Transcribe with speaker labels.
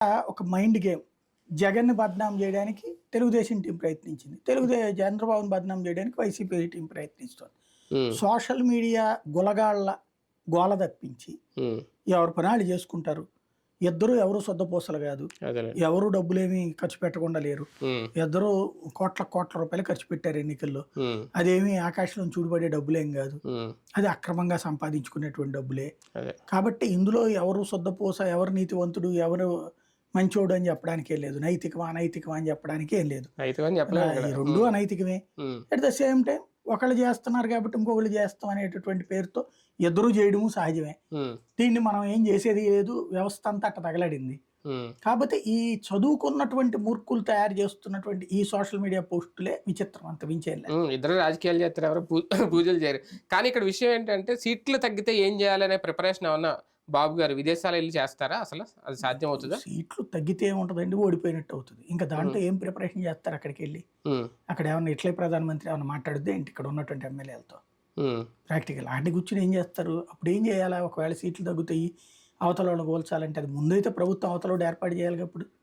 Speaker 1: ఒక mind game. జగన్‌ని బద్నాం జేయడానికి తెలుగుదేశం టీం ప్రయత్నించింది. చంద్రబాబుని బద్నాం జేయడానికి వైసీపీ టీం ప్రయత్నిస్తోంది.
Speaker 2: హ్మ్.
Speaker 1: సోషల్ మీడియా గులగాళ్ళ గోల తప్పించి
Speaker 2: హ్మ్.
Speaker 1: ఎవరి పని ఆళ్ళు జేసుకుంటారు. ఇద్దరు ఎవరు సొద్దపూసలు గాదు.
Speaker 2: అదేలే.
Speaker 1: ఎవరు డబ్బులేమి ఖర్చు పెట్టకుండా లేరు.
Speaker 2: హ్మ్.
Speaker 1: ఇద్దరు కోట్ల రూపాయలు ఖర్చు పెట్టారు ఎన్నికల్లో.
Speaker 2: హ్మ్.
Speaker 1: అదేమి ఆకాశంలోంచి ఊడిపడే డబ్బులేం గాదు.
Speaker 2: హ్మ్.
Speaker 1: అది అక్రమంగా సంపాదించుకునేటువంటి డబ్బులే.
Speaker 2: అదే.
Speaker 1: కాబట్టి ఇందులో ఎవరు సొద్దపూస, ఎవరు నీతివంతుడు, ఎవరు మంచోడు అని చెప్పడానికేం లేదు. నైతికమా, అనైతికమా అని చెప్పడానికి ఏం లేదు.
Speaker 2: అయితమని చెప్పలేము ఇక్కడ.
Speaker 1: ఈ 2 అనైతికమే.
Speaker 2: హ్మ్.
Speaker 1: అట్ ద సేమ్ టైమ్ ఒకళ్ళు చేస్తున్నారు కాబట్టి ఇంకొకళ్ళు చేస్తాం అనేటటువంటి పేరుతో ఇద్దరు చేయడము సహజమే.
Speaker 2: హ్మ్.
Speaker 1: దీన్ని మనం ఏం చేసేది లేదు. వ్యవస్థ అంతా అట్ట తగలడింది.
Speaker 2: హ్మ్.
Speaker 1: కాపోతే ఈ చదువుకున్నటువంటి మూర్ఖులు తయారు చేస్తున్నటువంటి ఈ సోషల్ మీడియా పోస్టులే విచిత్రం, అంత మించేం లేదు.
Speaker 2: ఇద్దరు రాజకీయాలు చేస్తారు. ఎవరు పూజలు చేయరు. కానీ ఇక్కడ విషయం ఏంటంటే సీట్లు తగ్గితే ఏం చేయాలనే ప్రిపరేషన్ ఏమన్నా బాబు గారు విదేశాలు ఎళ్లి చేస్తారా అసలు? అది సాధ్యం అవుతదా?
Speaker 1: సీట్లు తగ్గితే ఏముంటదండి, ఓడిపోయినట్టు అవుతది. ఇంకా
Speaker 2: హ్మ్.
Speaker 1: దాంట్లో ఏం ప్రిపరేషన్ చేస్తారు అక్కడికెళ్ళి?
Speaker 2: హ్మ్.
Speaker 1: అక్కడ ఏమన్నా ఇట్లే ప్రధానమంత్రి ఏమన్నా మాట్లాడుద్దా ఏంటి ఇక్కడ ఉన్నటువంటి ఎమ్మెల్యేలతో?
Speaker 2: హ్మ్.
Speaker 1: ప్రాక్టికల్. ఆడ కూర్చొని ఏం చేస్తారు? అప్పుడు ఏం చేయాలా? ఒకవేళ సీట్లు తగ్గుతాయి, అవతలోళ్ళని కూల్చాలంటే అది ముందైతే ప్రభుత్వం అవతలోడు ఏర్పాటు చేయాలిగా అప్పుడు.